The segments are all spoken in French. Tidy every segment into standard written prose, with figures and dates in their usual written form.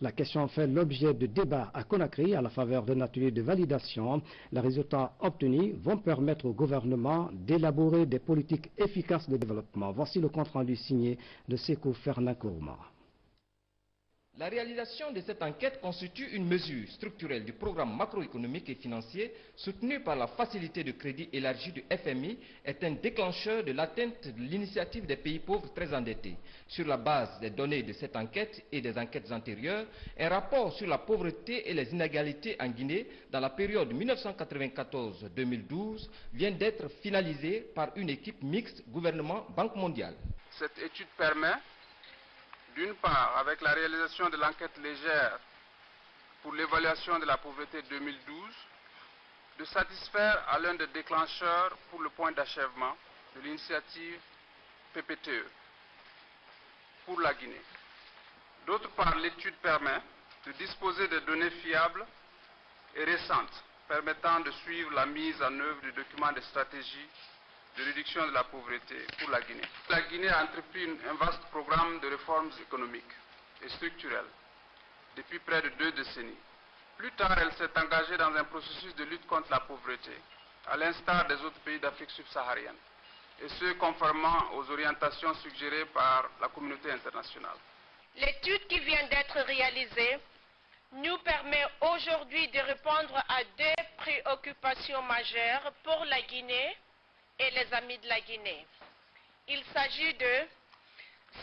La question fait l'objet de débats à Conakry à la faveur d'un atelier de validation. Les résultats obtenus vont permettre au gouvernement d'élaborer des politiques efficaces de développement. Voici le compte-rendu signé de Sékou Fernand Kourma. La réalisation de cette enquête constitue une mesure structurelle du programme macroéconomique et financier soutenu par la facilité de crédit élargie du FMI, est un déclencheur de l'atteinte de l'initiative des pays pauvres très endettés. Sur la base des données de cette enquête et des enquêtes antérieures, un rapport sur la pauvreté et les inégalités en Guinée dans la période 1994-2012 vient d'être finalisé par une équipe mixte gouvernement-Banque mondiale. Cette étude permet, d'une part, avec la réalisation de l'enquête légère pour l'évaluation de la pauvreté 2012, de satisfaire à l'un des déclencheurs pour le point d'achèvement de l'initiative PPTE pour la Guinée. D'autre part, l'étude permet de disposer de données fiables et récentes permettant de suivre la mise en œuvre du document de stratégie de réduction de la pauvreté pour la Guinée. La Guinée a entrepris un vaste programme de réformes économiques et structurelles depuis près de 2 décennies. Plus tard, elle s'est engagée dans un processus de lutte contre la pauvreté, à l'instar des autres pays d'Afrique subsaharienne, et ce, conformément aux orientations suggérées par la communauté internationale. L'étude qui vient d'être réalisée nous permet aujourd'hui de répondre à 2 préoccupations majeures pour la Guinée et les amis de la Guinée. Il s'agit de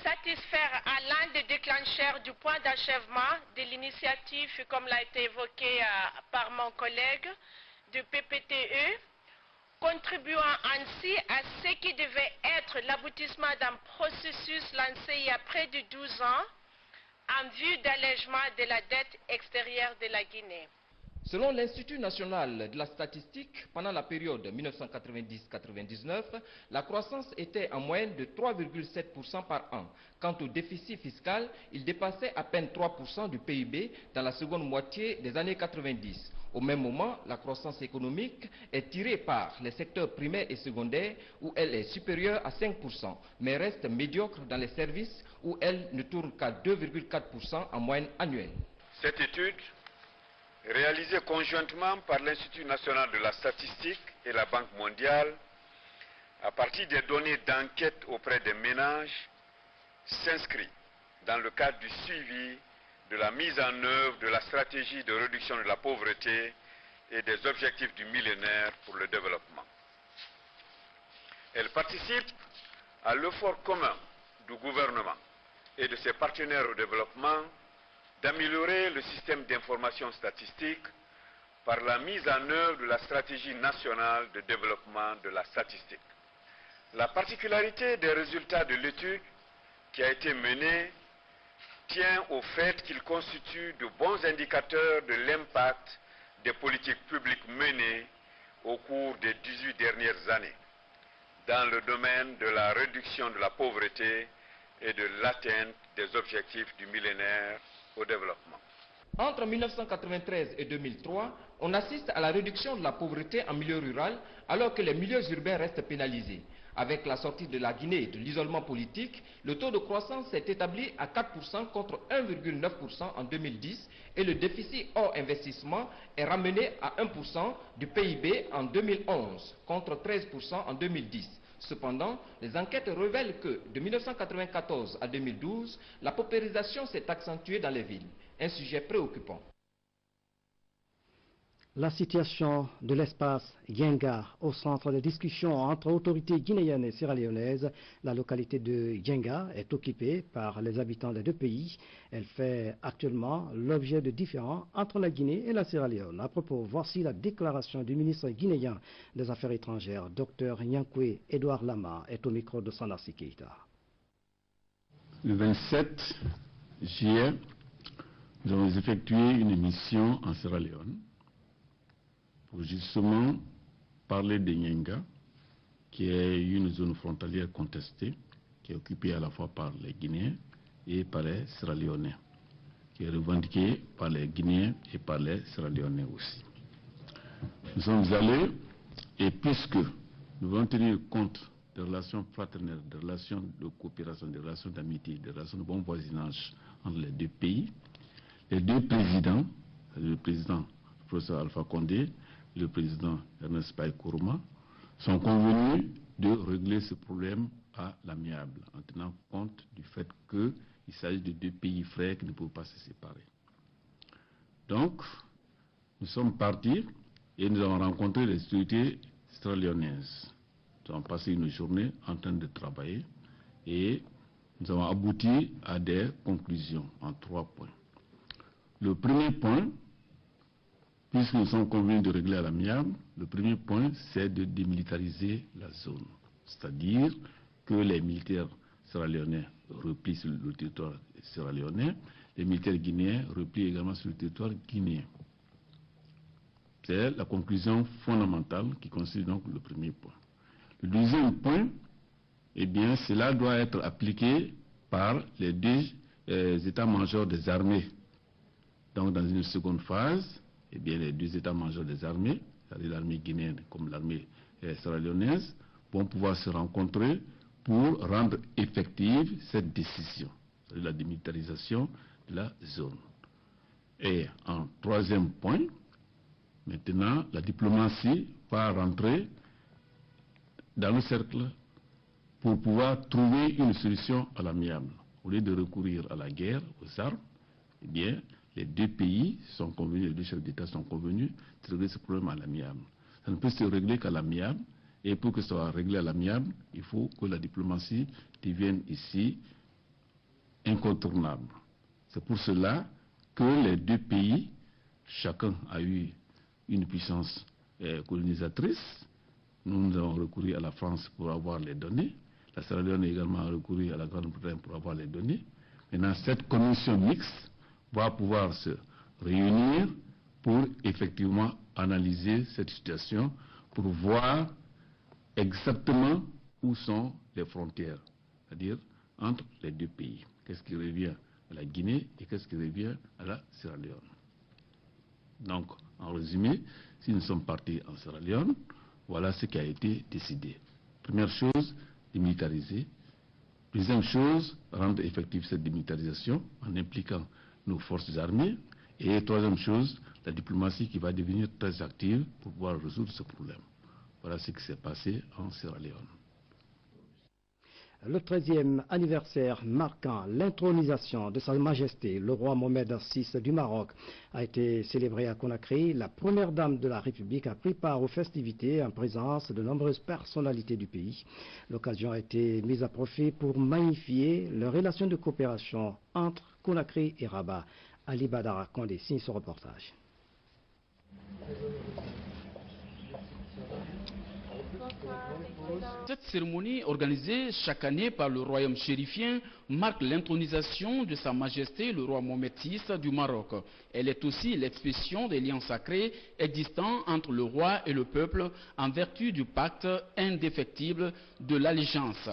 satisfaire à l'un des déclencheurs du point d'achèvement de l'initiative, comme l'a été évoqué par mon collègue, du PPTE, contribuant ainsi à ce qui devait être l'aboutissement d'un processus lancé il y a près de 12 ans en vue d'allègement de la dette extérieure de la Guinée. Selon l'Institut national de la statistique, pendant la période 1990-99, la croissance était en moyenne de 3,7% par an. Quant au déficit fiscal, il dépassait à peine 3% du PIB dans la seconde moitié des années 90. Au même moment, la croissance économique est tirée par les secteurs primaires et secondaires où elle est supérieure à 5%, mais reste médiocre dans les services où elle ne tourne qu'à 2,4% en moyenne annuelle. Cette étude, réalisée conjointement par l'Institut national de la statistique et la Banque mondiale, à partir des données d'enquête auprès des ménages, s'inscrit dans le cadre du suivi de la mise en œuvre de la stratégie de réduction de la pauvreté et des objectifs du millénaire pour le développement. Elle participe à l'effort commun du gouvernement et de ses partenaires au développement d'améliorer le système d'information statistique par la mise en œuvre de la stratégie nationale de développement de la statistique. La particularité des résultats de l'étude qui a été menée tient au fait qu'ils constituent de bons indicateurs de l'impact des politiques publiques menées au cours des 18 dernières années dans le domaine de la réduction de la pauvreté et de l'atteinte des objectifs du millénaire au développement. Entre 1993 et 2003, on assiste à la réduction de la pauvreté en milieu rural alors que les milieux urbains restent pénalisés. Avec la sortie de la Guinée de l'isolement politique, le taux de croissance s'est établi à 4% contre 1,9% en 2010 et le déficit hors investissement est ramené à 1% du PIB en 2011 contre 13% en 2010. Cependant, les enquêtes révèlent que de 1994 à 2012, la paupérisation s'est accentuée dans les villes, un sujet préoccupant. La situation de l'espace Yenga au centre de discussion entre autorités guinéennes et sierra-léonaises. La localité de Yenga est occupée par les habitants des 2 pays. Elle fait actuellement l'objet de différends entre la Guinée et la Sierra-Léone. À propos, voici la déclaration du ministre guinéen des Affaires étrangères, Dr Nyankwe Edouard Lama, est au micro de Sanassi Keita. Le 27 juillet, nous avons effectué une mission en Sierra-Léone pour justement parler de Yenga, qui est une zone frontalière contestée, qui est occupée à la fois par les Guinéens et par les Sierra-Léonais, qui est revendiquée par les Guinéens et par les Sierra-Léonais aussi. Nous sommes allés, et puisque nous voulons tenir compte des relations fraternelles, des relations de coopération, des relations d'amitié, des relations de bon voisinage entre les 2 pays, deux présidents, le président professeur Alpha Condé et le président Ernest Bai Koroma, sont convenus de régler ce problème à l'amiable, en tenant compte du fait qu'il s'agit de deux pays frères qui ne peuvent pas se séparer. Donc, nous sommes partis et nous avons rencontré les autorités sierra-léonaises. Nous avons passé une journée en train de travailler et nous avons abouti à des conclusions en 3 points. Le premier point, puisque nous sommes convenus de régler à l'amiable, le premier point, c'est de démilitariser la zone. C'est-à-dire que les militaires sierra-léonais replient sur le territoire sierra-léonais, les militaires guinéens replient également sur le territoire guinéen. C'est la conclusion fondamentale qui constitue donc le premier point. Le deuxième point, eh bien, cela doit être appliqué par les deux états-majors des armées. Donc, dans une seconde phase, eh bien, les deux états-majors des armées, c'est-à-dire l'armée guinéenne comme l'armée sierra-léonaise, vont pouvoir se rencontrer pour rendre effective cette décision, c'est-à-dire la démilitarisation de la zone. Et en troisième point, maintenant, la diplomatie va rentrer dans le cercle pour pouvoir trouver une solution à l'amiable. Au lieu de recourir à la guerre, aux armes, eh bien, les deux pays sont convenus, les deux chefs d'État sont convenus de régler ce problème à l'amiable. Ça ne peut se régler qu'à l'amiable, et pour que ça soit réglé à l'amiable, il faut que la diplomatie devienne ici incontournable. C'est pour cela que les deux pays, chacun a eu une puissance colonisatrice. Nous avons recouru à la France pour avoir les données. La Sierra Leone a également recouru à la Grande-Bretagne pour avoir les données. Maintenant, cette commission mixte va pouvoir se réunir pour effectivement analyser cette situation, pour voir exactement où sont les frontières, c'est-à-dire entre les deux pays. Qu'est-ce qui revient à la Guinée et qu'est-ce qui revient à la Sierra Leone. Donc, en résumé, si nous sommes partis en Sierra Leone, voilà ce qui a été décidé. Première chose, démilitariser. Deuxième chose, rendre effective cette démilitarisation en impliquant nos forces armées. Et troisième chose, la diplomatie qui va devenir très active pour pouvoir résoudre ce problème. Voilà ce qui s'est passé en Sierra Leone. Le 13e anniversaire marquant l'intronisation de Sa Majesté le roi Mohamed VI du Maroc a été célébré à Conakry. La première dame de la République a pris part aux festivités en présence de nombreuses personnalités du pays. L'occasion a été mise à profit pour magnifier les relations de coopération entre Conakry et Rabat. Ali Badara Kondé signe ce reportage. Cette cérémonie, organisée chaque année par le royaume chérifien, marque l'intronisation de Sa Majesté le roi Mohamed VI du Maroc. Elle est aussi l'expression des liens sacrés existants entre le roi et le peuple en vertu du pacte indéfectible de l'allégeance.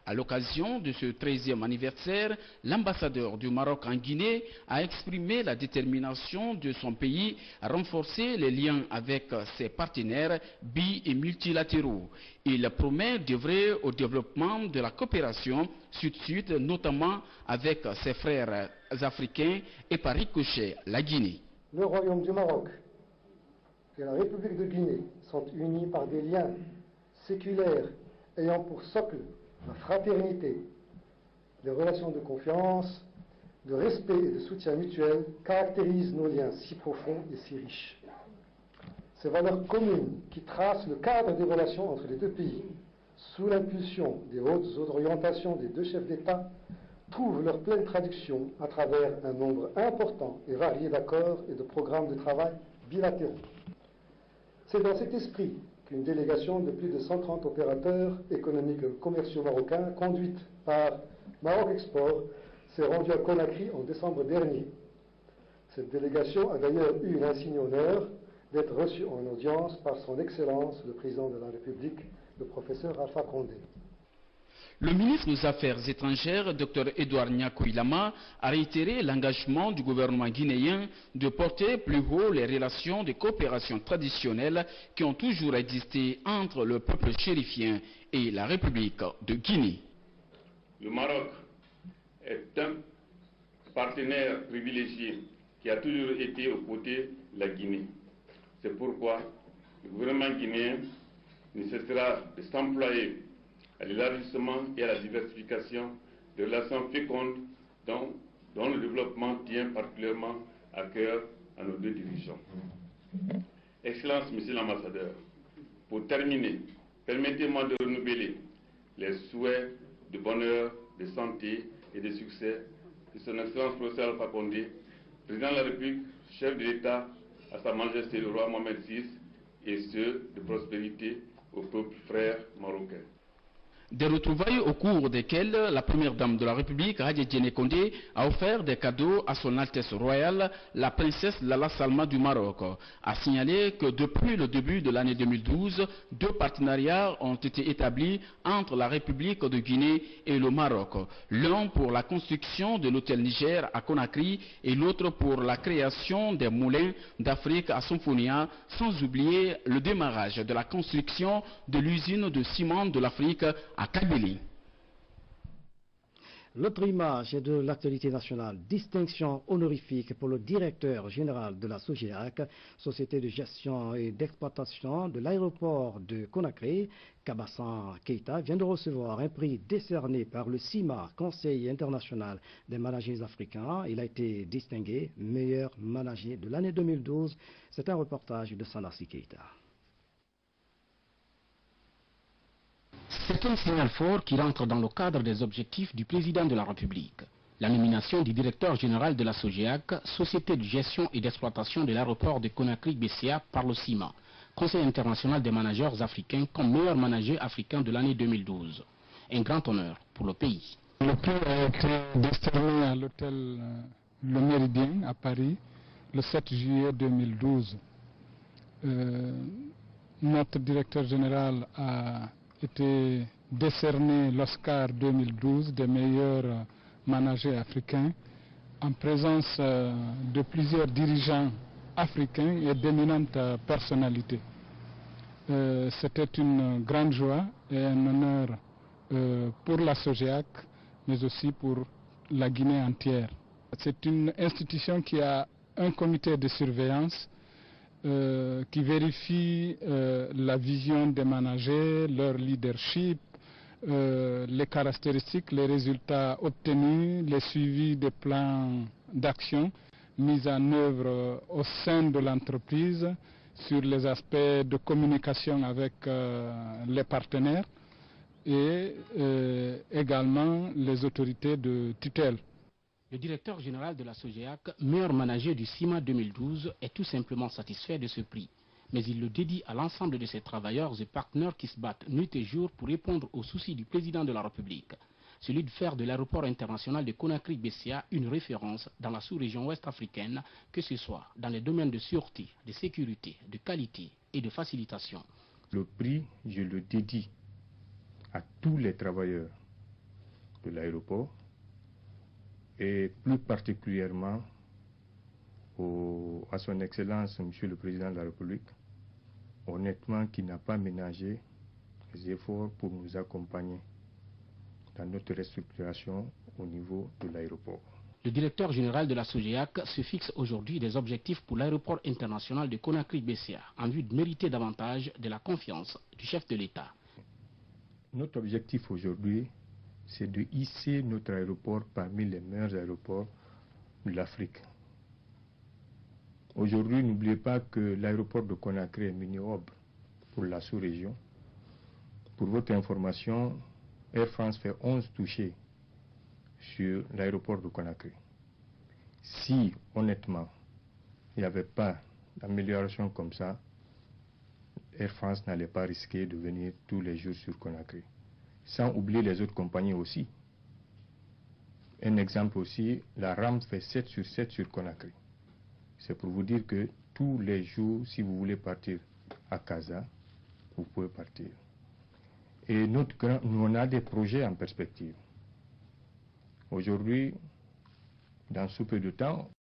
À l'occasion de ce 13e anniversaire, l'ambassadeur du Maroc en Guinée a exprimé la détermination de son pays à renforcer les liens avec ses partenaires bi- et multilatéraux. Il promet d'œuvrer au développement de la coopération sud-sud, notamment avec ses frères africains et par ricochet la Guinée. Le Royaume du Maroc et la République de Guinée sont unis par des liens séculaires ayant pour socle la fraternité. Les relations de confiance, de respect et de soutien mutuel caractérisent nos liens si profonds et si riches. Ces valeurs communes qui tracent le cadre des relations entre les deux pays, sous l'impulsion des hautes orientations des deux chefs d'État, trouvent leur pleine traduction à travers un nombre important et varié d'accords et de programmes de travail bilatéraux. C'est dans cet esprit qu'une délégation de plus de 130 opérateurs économiques et commerciaux marocains, conduite par Maroc Export, s'est rendue à Conakry en décembre dernier. Cette délégation a d'ailleurs eu l'insigne honneur d'être reçue en audience par son Excellence, le Président de la République, le professeur Alpha Condé. Le ministre des Affaires étrangères, Dr Edouard Niakou-Ilama, a réitéré l'engagement du gouvernement guinéen de porter plus haut les relations de coopération traditionnelles qui ont toujours existé entre le peuple chérifien et la République de Guinée. Le Maroc est un partenaire privilégié qui a toujours été aux côtés de la Guinée. C'est pourquoi le gouvernement guinéen ne cessera de s'employer à l'élargissement et à la diversification de relations fécondes dont le développement tient particulièrement à cœur à nos deux dirigeants. Excellence, Monsieur l'ambassadeur, pour terminer, permettez-moi de renouveler les souhaits de bonheur, de santé et de succès de son Excellence professeur Alpha Condé, président de la République, chef de l'État, à Sa Majesté le roi Mohamed VI, et ceux de prospérité au peuple frère marocain. Des retrouvailles au cours desquelles la première dame de la République, Hadji Djene Kondé, a offert des cadeaux à son Altesse royale, la princesse Lala Salma du Maroc. A signalé que depuis le début de l'année 2012, deux partenariats ont été établis entre la République de Guinée et le Maroc. L'un pour la construction de l'hôtel Niger à Conakry et l'autre pour la création des moulins d'Afrique à Symphonia, sans oublier le démarrage de la construction de l'usine de ciment de l'Afrique à Kabylie. L'autre image est de l'actualité nationale. Distinction honorifique pour le directeur général de la SOGEAC, Société de gestion et d'exploitation de l'aéroport de Conakry. Kabassan Keita vient de recevoir un prix décerné par le CIMA, Conseil international des managers africains. Il a été distingué meilleur manager de l'année 2012. C'est un reportage de Sanassi Keita. C'est un signal fort qui rentre dans le cadre des objectifs du président de la République. La nomination du directeur général de la SOGEAC, Société de gestion et d'exploitation de l'aéroport de Conakry-BCA par le CIMA, Conseil international des managers africains, comme meilleur manager africain de l'année 2012. Un grand honneur pour le pays. Le prix a été décerné à l'hôtel Le Méridien à Paris le 7 juillet 2012. Notre directeur général a été décerné l'Oscar 2012 des meilleurs managers africains en présence de plusieurs dirigeants africains et d'éminentes personnalités. C'était une grande joie et un honneur pour la SOGEAC, mais aussi pour la Guinée entière. C'est une institution qui a un comité de surveillance qui vérifie la vision des managers, leur leadership, les caractéristiques, les résultats obtenus, les suivis des plans d'action mis en œuvre au sein de l'entreprise sur les aspects de communication avec les partenaires et également les autorités de tutelle. Le directeur général de la SOGEAC, meilleur manager du CIMA 2012, est tout simplement satisfait de ce prix. Mais il le dédie à l'ensemble de ses travailleurs et partenaires qui se battent nuit et jour pour répondre aux soucis du président de la République. Celui de faire de l'aéroport international de Conakry-BCA une référence dans la sous-région ouest africaine, que ce soit dans les domaines de sûreté, de sécurité, de qualité et de facilitation. Le prix, je le dédie à tous les travailleurs de l'aéroport, et plus particulièrement à son Excellence, Monsieur le Président de la République, honnêtement, qui n'a pas ménagé les efforts pour nous accompagner dans notre restructuration au niveau de l'aéroport. Le directeur général de la SOGEAC se fixe aujourd'hui des objectifs pour l'aéroport international de Conakry-BCA en vue de mériter davantage de la confiance du chef de l'État. Notre objectif aujourd'hui, c'est de hisser notre aéroport parmi les meilleurs aéroports de l'Afrique. Aujourd'hui, n'oubliez pas que l'aéroport de Conakry est mini-hub pour la sous-région. Pour votre information, Air France fait 11 touchés sur l'aéroport de Conakry. Si, honnêtement, il n'y avait pas d'amélioration comme ça, Air France n'allait pas risquer de venir tous les jours sur Conakry. Sans oublier les autres compagnies aussi. Un exemple aussi, la RAM fait 7 sur 7 sur Conakry. C'est pour vous dire que tous les jours, si vous voulez partir à Casa, vous pouvez partir. Et nous, on a des projets en perspective. Aujourd'hui, dans sous peu de temps,